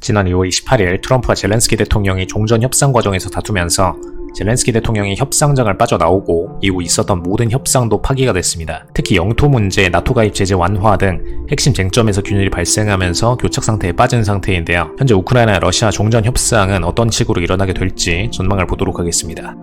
지난 2월 28일 트럼프와 젤렌스키 대통령이 종전 협상 과정에서 다투면서 젤렌스키 대통령이 협상장을 빠져나오고 이후 있었던 모든 협상도 파기가 됐습니다. 특히 영토 문제, 나토 가입 제재 완화 등 핵심 쟁점에서 균열이 발생하면서 교착 상태에 빠진 상태인데요. 현재 우크라이나, 러시아 종전 협상은 어떤 식으로 일어나게 될지 전망을 보도록 하겠습니다.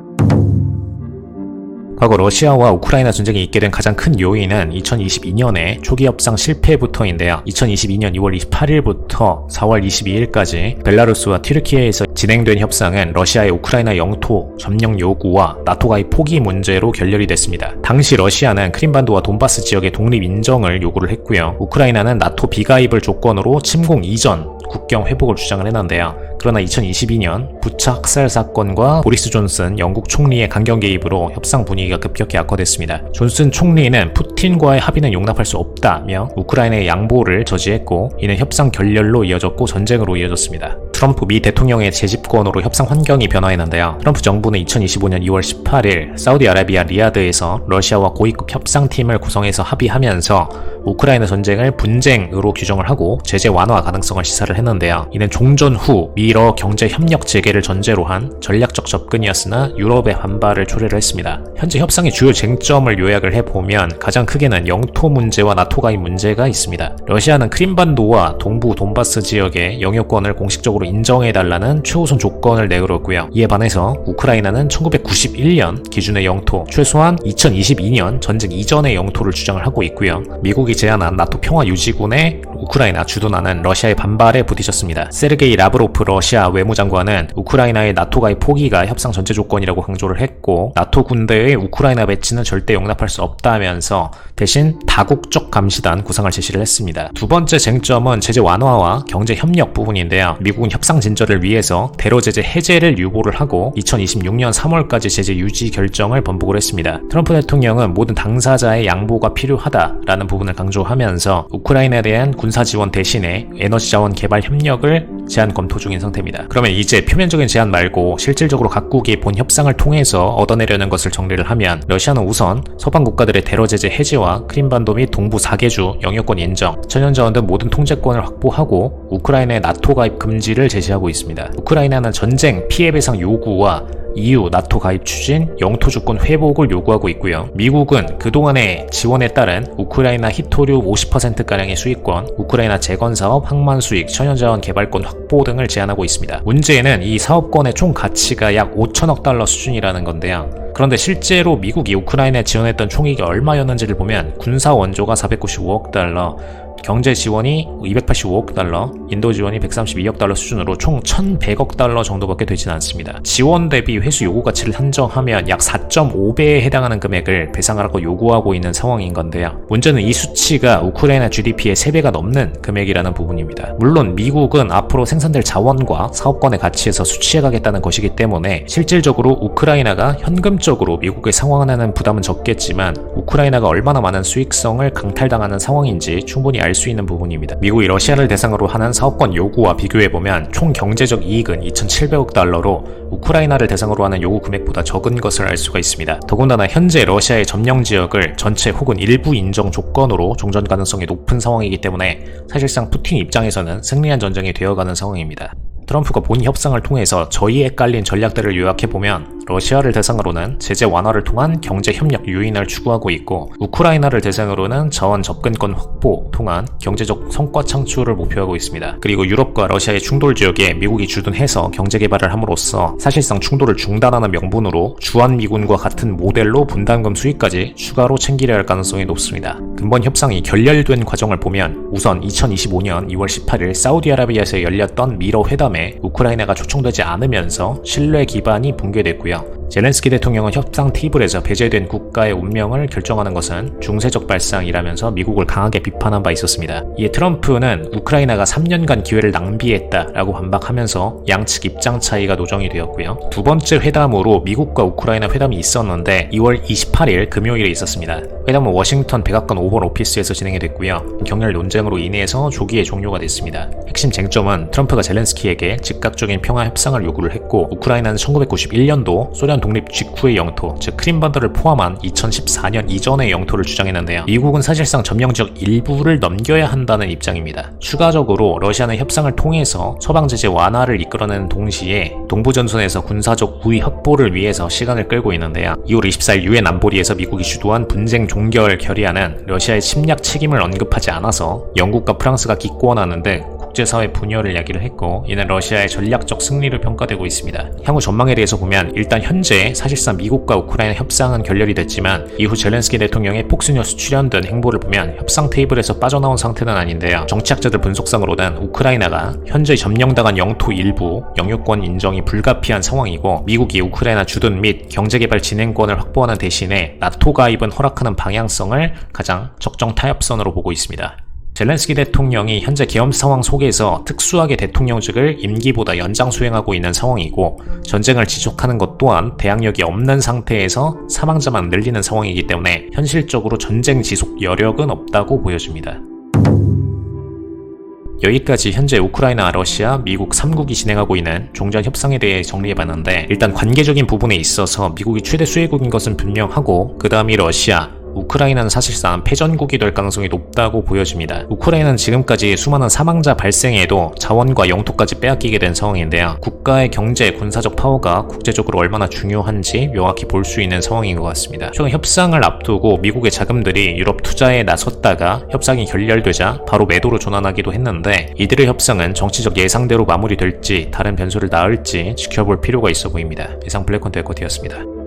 과거 러시아와 우크라이나 전쟁이 있게 된 가장 큰 요인은 2022년의 초기 협상 실패부터인데요. 2022년 2월 28일부터 4월 22일까지 벨라루스와 튀르키예에서 진행된 협상은 러시아의 우크라이나 영토 점령 요구와 나토 가입 포기 문제로 결렬이 됐습니다. 당시 러시아는 크림반도와 돈바스 지역의 독립 인정을 요구를 했고요. 우크라이나는 나토 비가입을 조건으로 침공 이전 국경 회복을 주장을 했는데요. 그러나 2022년 부차 학살 사건과 보리스 존슨 영국 총리의 강경 개입으로 협상 분위기가 급격히 악화됐습니다. 존슨 총리는 푸틴과의 합의는 용납할 수 없다며 우크라이나의 양보를 저지했고 이는 협상 결렬로 이어졌고 전쟁으로 이어졌습니다. 트럼프 미 대통령의 재집권으로 협상 환경이 변화했는데요. 트럼프 정부는 2025년 2월 18일 사우디아라비아 리야드에서 러시아와 고위급 협상팀을 구성해서 합의하면서 우크라이나 전쟁을 분쟁으로 규정을 하고 제재 완화 가능성을 시사를 했는데요. 이는 종전 후 미러 경제 협력 재개를 전제로 한 전략적 접근이었으나 유럽의 반발을 초래를 했습니다. 현재 협상의 주요 쟁점을 요약을 해보면 가장 크게는 영토 문제와 나토 가입 문제가 있습니다. 러시아는 크림반도와 동부 돈바스 지역의 영유권을 공식적으로 인정해달라는 최우선 조건을 내걸었고요. 이에 반해서 우크라이나는 1991년 기준의 영토, 최소한 2022년 전쟁 이전의 영토를 주장을 하고 있고요. 미국이 제안한 나토 평화유지군에 우크라이나 주둔하는 러시아의 반발에 부딪혔습니다. 세르게이 라브로프 러시아 외무장관은 우크라이나의 나토 가입 포기가 협상 전제 조건이라고 강조를 했고 나토 군대의 우크라이나 배치는 절대 용납할 수 없다면서 대신 다국적 감시단 구상을 제시를 했습니다. 두 번째 쟁점은 제재 완화와 경제 협력 부분인데요. 미국은 협상 진전을 위해서 대러 제재 해제를 유보를 하고 2026년 3월까지 제재 유지 결정을 번복을 했습니다. 트럼프 대통령은 모든 당사자의 양보가 필요하다라는 부분을 강조하면서 우크라이나에 대한 군사 지원 대신에 에너지 자원 개발 협력을 제안 검토 중인 상태입니다. 그러면 이제 표면적인 제안 말고 실질적으로 각국이 본 협상을 통해서 얻어내려는 것을 정리를 하면 러시아는 우선 서방 국가들의 테러 제재 해제와 크림반도 및 동부 4개주 영유권 인정, 천연자원 등 모든 통제권을 확보하고 우크라이나의 나토 가입 금지를 제시하고 있습니다. 우크라이나는 전쟁 피해 배상 요구와 EU, 나토 가입 추진, 영토 주권 회복을 요구하고 있고요. 미국은 그동안의 지원에 따른 우크라이나 히토류 50%가량의 수익권, 우크라이나 재건사업, 항만 수익, 천연자원 개발권 확보 등을 제안하고 있습니다. 문제는 이 사업권의 총 가치가 약 5천억 달러 수준이라는 건데요. 그런데 실제로 미국이 우크라이나에 지원했던 총액이 얼마였는지를 보면 군사 원조가 495억 달러, 경제 지원이 285억 달러, 인도 지원이 132억 달러 수준으로 총 1,100억 달러 정도밖에 되진 않습니다. 지원 대비 회수 요구 가치를 한정하면 약 4.5배에 해당하는 금액을 배상하라고 요구하고 있는 상황인 건데요. 문제는 이 수치가 우크라이나 GDP의 3배가 넘는 금액이라는 부분입니다. 물론 미국은 앞으로 생산될 자원과 사업권의 가치에서 수치해가겠다는 것이기 때문에 실질적으로 우크라이나가 현금적으로 미국에 상환하는 부담은 적겠지만 우크라이나가 얼마나 많은 수익성을 강탈당하는 상황인지 충분히 알 수 있는 부분입니다. 미국이 러시아를 대상으로 하는 사업권 요구와 비교해보면 총 경제적 이익은 2,700억 달러로 우크라이나를 대상으로 하는 요구 금액보다 적은 것을 알 수가 있습니다. 더군다나 현재 러시아의 점령 지역을 전체 혹은 일부 인정 조건으로 종전 가능성이 높은 상황이기 때문에 사실상 푸틴 입장에서는 승리한 전쟁이 되어가는 상황입니다. 트럼프가 본 협상을 통해서 저희에 깔린 전략들을 요약해보면 러시아를 대상으로는 제재 완화를 통한 경제 협력 유인을 추구하고 있고 우크라이나를 대상으로는 자원 접근권 확보 통한 경제적 성과 창출을 목표하고 있습니다. 그리고 유럽과 러시아의 충돌 지역에 미국이 주둔해서 경제 개발을 함으로써 사실상 충돌을 중단하는 명분으로 주한미군과 같은 모델로 분담금 수익까지 추가로 챙기려 할 가능성이 높습니다. 근본 협상이 결렬된 과정을 보면 우선 2025년 2월 18일 사우디아라비아에서 열렸던 미러 회담에 우크라이나가 초청되지 않으면서 신뢰 기반이 붕괴됐고요. 젤렌스키 대통령은 협상 테이블에서 배제된 국가의 운명을 결정하는 것은 중세적 발상이라면서 미국을 강하게 비판한 바 있었습니다. 이에 트럼프는 우크라이나가 3년간 기회를 낭비했다라고 반박하면서 양측 입장 차이가 노정이 되었고요. 두 번째 회담으로 미국과 우크라이나 회담이 있었는데 2월 28일 금요일에 있었습니다. 회담은 워싱턴 백악관 오벌 오피스에서 진행이 됐고요. 격렬 논쟁으로 인해서 조기에 종료가 됐습니다. 핵심 쟁점은 트럼프가 젤렌스키에게 즉각적인 평화 협상을 요구를 했고 우크라이나는 1991년도 소련 독립 직후의 영토, 즉 크림반도를 포함한 2014년 이전의 영토를 주장했는데요. 미국은 사실상 점령지역 일부를 넘겨야 한다는 입장입니다. 추가적으로 러시아는 협상을 통해서 서방 제재 완화를 이끌어내는 동시에 동부전선에서 군사적 우위 확보를 위해서 시간을 끌고 있는데요. 2월 24일 유엔 안보리에서 미국이 주도한 분쟁 종결 결의안은 러시아의 침략 책임을 언급하지 않아서 영국과 프랑스가 기권하는 등 국제사회 분열을 야기를 했고, 이는 러시아의 전략적 승리로 평가되고 있습니다. 향후 전망에 대해서 보면 일단 현재 사실상 미국과 우크라이나 협상은 결렬이 됐지만 이후 젤렌스키 대통령의 폭스뉴스 출연 등 행보를 보면 협상 테이블에서 빠져나온 상태는 아닌데요. 정치학자들 분석상으로는 우크라이나가 현재 점령당한 영토 일부 영유권 인정이 불가피한 상황이고, 미국이 우크라이나 주둔 및 경제개발 진행권을 확보하는 대신에 나토 가입은 허락하는 방향성을 가장 적정 타협선으로 보고 있습니다. 젤렌스키 대통령이 현재 계엄 상황 속에서 특수하게 대통령직을 임기보다 연장 수행하고 있는 상황이고, 전쟁을 지속하는 것 또한 대항력이 없는 상태에서 사망자만 늘리는 상황이기 때문에 현실적으로 전쟁 지속 여력은 없다고 보여집니다. 여기까지 현재 우크라이나, 러시아, 미국 3국이 진행하고 있는 종전 협상에 대해 정리해봤는데, 일단 관계적인 부분에 있어서 미국이 최대 수혜국인 것은 분명하고, 그 다음이 러시아, 우크라이나는 사실상 패전국이 될 가능성이 높다고 보여집니다. 우크라이나는 지금까지 수많은 사망자 발생에도 자원과 영토까지 빼앗기게 된 상황인데요. 국가의 경제, 군사적 파워가 국제적으로 얼마나 중요한지 명확히 볼 수 있는 상황인 것 같습니다. 최근 협상을 앞두고 미국의 자금들이 유럽 투자에 나섰다가 협상이 결렬되자 바로 매도로 전환하기도 했는데, 이들의 협상은 정치적 예상대로 마무리될지 다른 변수를 낳을지 지켜볼 필요가 있어 보입니다. 이상 블랙컨트 에코티였습니다.